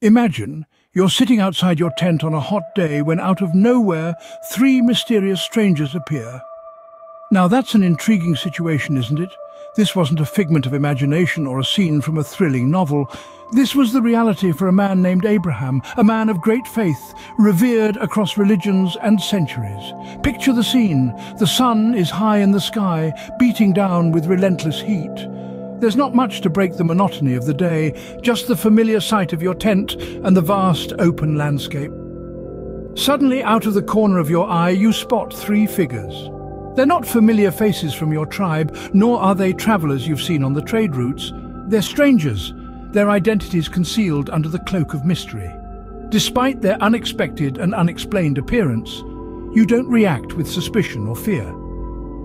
Imagine you're sitting outside your tent on a hot day when out of nowhere, three mysterious strangers appear. Now that's an intriguing situation, isn't it? This wasn't a figment of imagination or a scene from a thrilling novel. This was the reality for a man named Abraham, a man of great faith, revered across religions and centuries. Picture the scene. The sun is high in the sky, beating down with relentless heat. There's not much to break the monotony of the day, just the familiar sight of your tent and the vast open landscape. Suddenly, out of the corner of your eye, you spot three figures. They're not familiar faces from your tribe, nor are they travelers you've seen on the trade routes. They're strangers, their identities concealed under the cloak of mystery. Despite their unexpected and unexplained appearance, you don't react with suspicion or fear.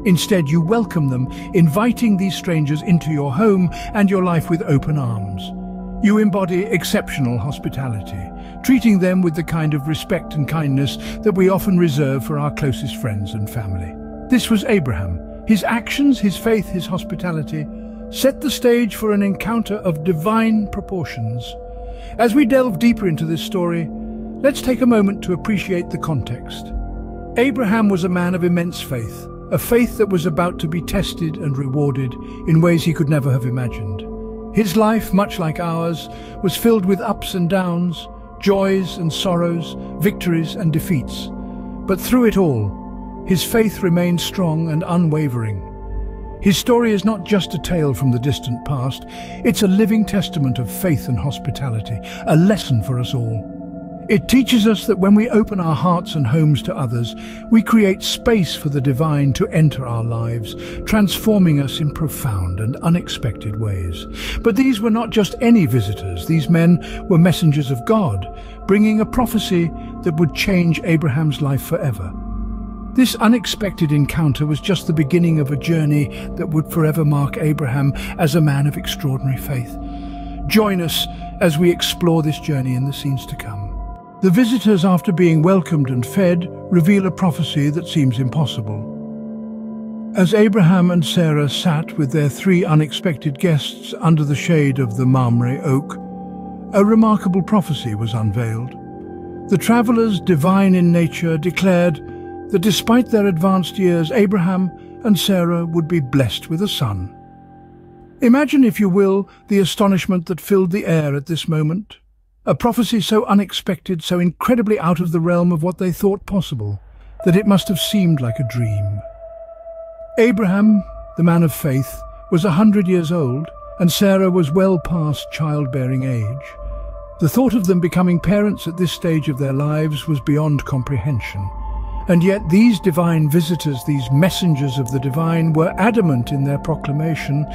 Instead, you welcome them, inviting these strangers into your home and your life with open arms. You embody exceptional hospitality, treating them with the kind of respect and kindness that we often reserve for our closest friends and family. This was Abraham. His actions, his faith, his hospitality set the stage for an encounter of divine proportions. As we delve deeper into this story, let's take a moment to appreciate the context. Abraham was a man of immense faith, a faith that was about to be tested and rewarded in ways he could never have imagined. His life, much like ours, was filled with ups and downs, joys and sorrows, victories and defeats. But through it all, his faith remained strong and unwavering. His story is not just a tale from the distant past, it's a living testament of faith and hospitality, a lesson for us all. It teaches us that when we open our hearts and homes to others, we create space for the divine to enter our lives, transforming us in profound and unexpected ways. But these were not just any visitors. These men were messengers of God, bringing a prophecy that would change Abraham's life forever. This unexpected encounter was just the beginning of a journey that would forever mark Abraham as a man of extraordinary faith. Join us as we explore this journey in the scenes to come. The visitors, after being welcomed and fed, reveal a prophecy that seems impossible. As Abraham and Sarah sat with their three unexpected guests under the shade of the Mamre oak, a remarkable prophecy was unveiled. The travelers, divine in nature, declared that despite their advanced years, Abraham and Sarah would be blessed with a son. Imagine, if you will, the astonishment that filled the air at this moment. A prophecy so unexpected, so incredibly out of the realm of what they thought possible, that it must have seemed like a dream. Abraham, the man of faith, was 100 years old, and Sarah was well past childbearing age. The thought of them becoming parents at this stage of their lives was beyond comprehension. And yet these divine visitors, these messengers of the divine, were adamant in their proclamation.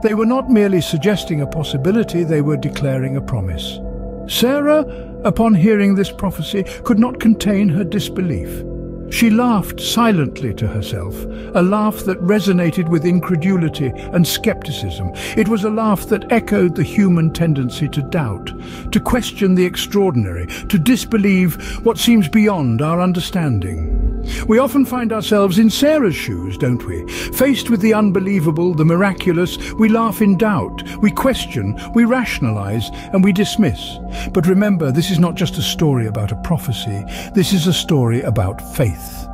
They were not merely suggesting a possibility, they were declaring a promise. Sarah, upon hearing this prophecy, could not contain her disbelief. She laughed silently to herself, a laugh that resonated with incredulity and skepticism. It was a laugh that echoed the human tendency to doubt, to question the extraordinary, to disbelieve what seems beyond our understanding. We often find ourselves in Sarah's shoes, don't we? Faced with the unbelievable, the miraculous, we laugh in doubt, we question, we rationalize, and we dismiss. But remember, this is not just a story about a prophecy. This is a story about faith.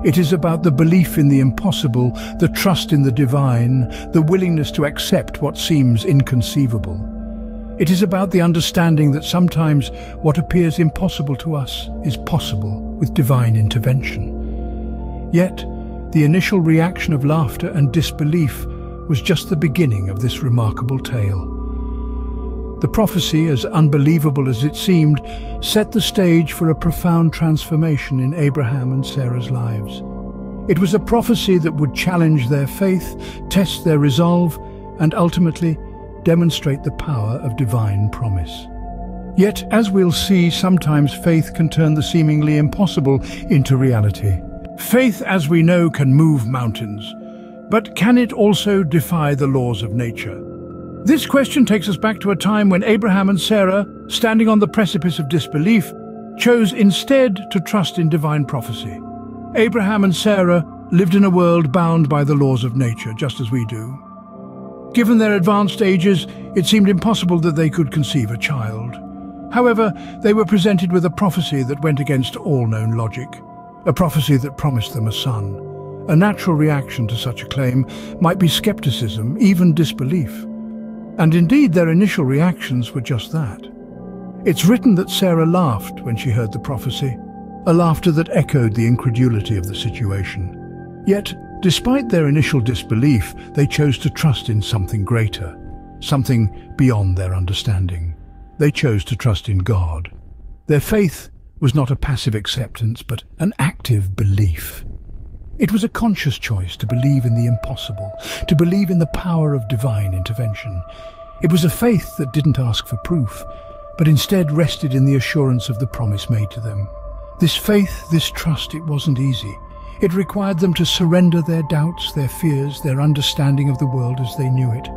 It is about the belief in the impossible, the trust in the divine, the willingness to accept what seems inconceivable. It is about the understanding that sometimes what appears impossible to us is possible with divine intervention. Yet, the initial reaction of laughter and disbelief was just the beginning of this remarkable tale. The prophecy, as unbelievable as it seemed, set the stage for a profound transformation in Abraham and Sarah's lives. It was a prophecy that would challenge their faith, test their resolve, and ultimately demonstrate the power of divine promise. Yet, as we'll see, sometimes faith can turn the seemingly impossible into reality. Faith, as we know, can move mountains, but can it also defy the laws of nature? This question takes us back to a time when Abraham and Sarah, standing on the precipice of disbelief, chose instead to trust in divine prophecy. Abraham and Sarah lived in a world bound by the laws of nature, just as we do. Given their advanced ages, it seemed impossible that they could conceive a child. However, they were presented with a prophecy that went against all known logic, a prophecy that promised them a son. A natural reaction to such a claim might be skepticism, even disbelief. And indeed, their initial reactions were just that. It's written that Sarah laughed when she heard the prophecy, a laughter that echoed the incredulity of the situation. Yet, despite their initial disbelief, they chose to trust in something greater, something beyond their understanding. They chose to trust in God. Their faith was not a passive acceptance, but an active belief. It was a conscious choice to believe in the impossible, to believe in the power of divine intervention. It was a faith that didn't ask for proof, but instead rested in the assurance of the promise made to them. This faith, this trust, it wasn't easy. It required them to surrender their doubts, their fears, their understanding of the world as they knew it.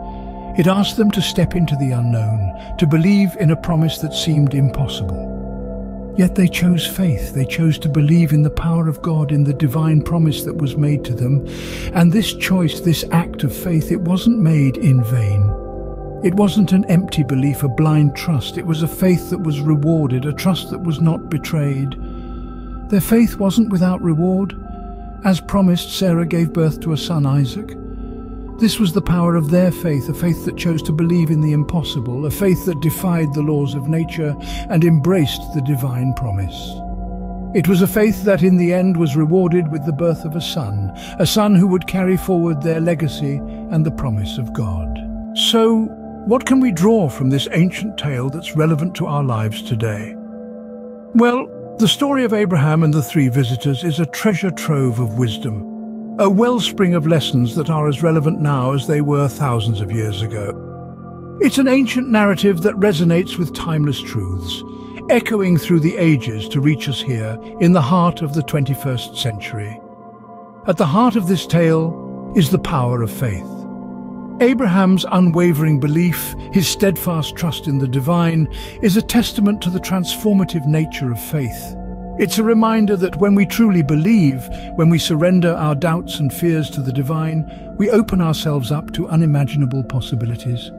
It asked them to step into the unknown, to believe in a promise that seemed impossible. Yet they chose faith. They chose to believe in the power of God, in the divine promise that was made to them. And this choice, this act of faith, it wasn't made in vain. It wasn't an empty belief, a blind trust. It was a faith that was rewarded, a trust that was not betrayed. Their faith wasn't without reward. As promised, Sarah gave birth to a son, Isaac. This was the power of their faith, a faith that chose to believe in the impossible, a faith that defied the laws of nature and embraced the divine promise. It was a faith that in the end was rewarded with the birth of a son who would carry forward their legacy and the promise of God. So, what can we draw from this ancient tale that's relevant to our lives today? Well, the story of Abraham and the three visitors is a treasure trove of wisdom, a wellspring of lessons that are as relevant now as they were thousands of years ago. It's an ancient narrative that resonates with timeless truths, echoing through the ages to reach us here in the heart of the 21st century. At the heart of this tale is the power of faith. Abraham's unwavering belief, his steadfast trust in the divine, is a testament to the transformative nature of faith. It's a reminder that when we truly believe, when we surrender our doubts and fears to the divine, we open ourselves up to unimaginable possibilities.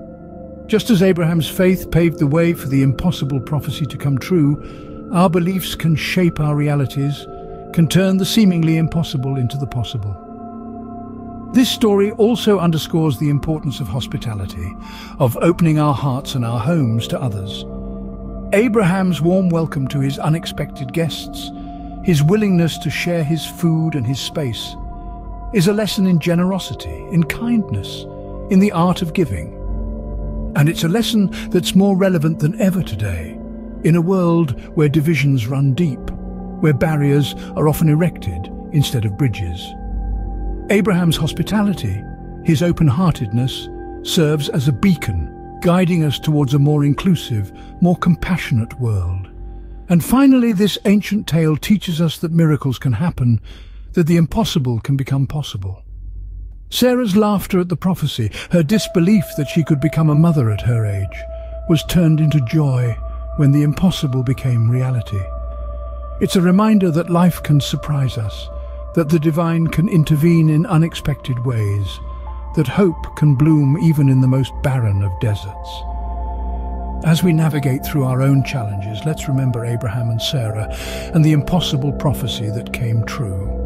Just as Abraham's faith paved the way for the impossible prophecy to come true, our beliefs can shape our realities, can turn the seemingly impossible into the possible. This story also underscores the importance of hospitality, of opening our hearts and our homes to others. Abraham's warm welcome to his unexpected guests, his willingness to share his food and his space, is a lesson in generosity, in kindness, in the art of giving. And it's a lesson that's more relevant than ever today, in a world where divisions run deep, where barriers are often erected instead of bridges. Abraham's hospitality, his open-heartedness, serves as a beacon, guiding us towards a more inclusive, more compassionate world. And finally, this ancient tale teaches us that miracles can happen, that the impossible can become possible. Sarah's laughter at the prophecy, her disbelief that she could become a mother at her age, was turned into joy when the impossible became reality. It's a reminder that life can surprise us, that the divine can intervene in unexpected ways, that hope can bloom even in the most barren of deserts. As we navigate through our own challenges, let's remember Abraham and Sarah and the impossible prophecy that came true.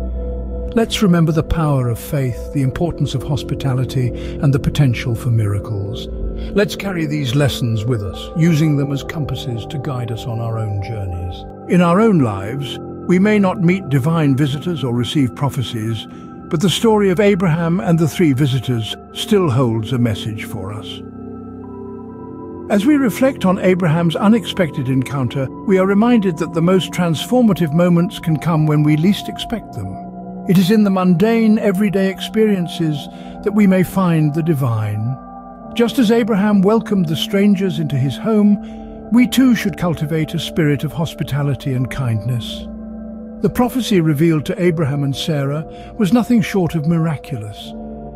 Let's remember the power of faith, the importance of hospitality, and the potential for miracles. Let's carry these lessons with us, using them as compasses to guide us on our own journeys. In our own lives, we may not meet divine visitors or receive prophecies, but the story of Abraham and the three visitors still holds a message for us. As we reflect on Abraham's unexpected encounter, we are reminded that the most transformative moments can come when we least expect them. It is in the mundane, everyday experiences that we may find the divine. Just as Abraham welcomed the strangers into his home, we too should cultivate a spirit of hospitality and kindness. The prophecy revealed to Abraham and Sarah was nothing short of miraculous.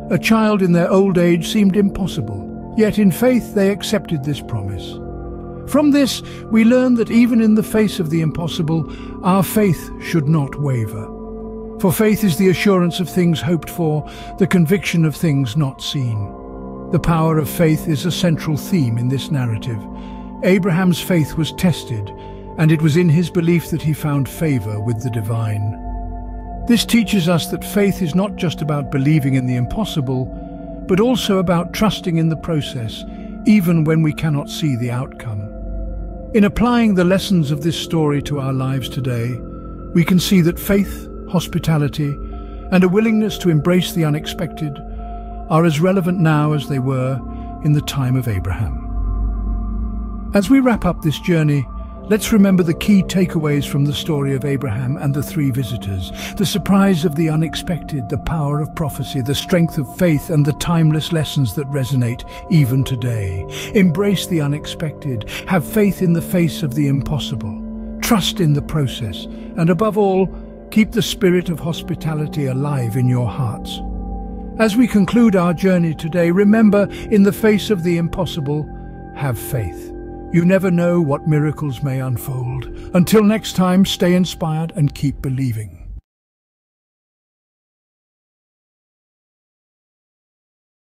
A child in their old age seemed impossible, yet in faith they accepted this promise. From this, we learn that even in the face of the impossible, our faith should not waver. For faith is the assurance of things hoped for, the conviction of things not seen. The power of faith is a central theme in this narrative. Abraham's faith was tested, and it was in his belief that he found favor with the divine. This teaches us that faith is not just about believing in the impossible, but also about trusting in the process, even when we cannot see the outcome. In applying the lessons of this story to our lives today, we can see that faith, hospitality, and a willingness to embrace the unexpected are as relevant now as they were in the time of Abraham. As we wrap up this journey, let's remember the key takeaways from the story of Abraham and the three visitors: the surprise of the unexpected, the power of prophecy, the strength of faith, and the timeless lessons that resonate even today. Embrace the unexpected, have faith in the face of the impossible, trust in the process, and above all, keep the spirit of hospitality alive in your hearts. As we conclude our journey today, remember, in the face of the impossible, have faith. You never know what miracles may unfold. Until next time, stay inspired and keep believing.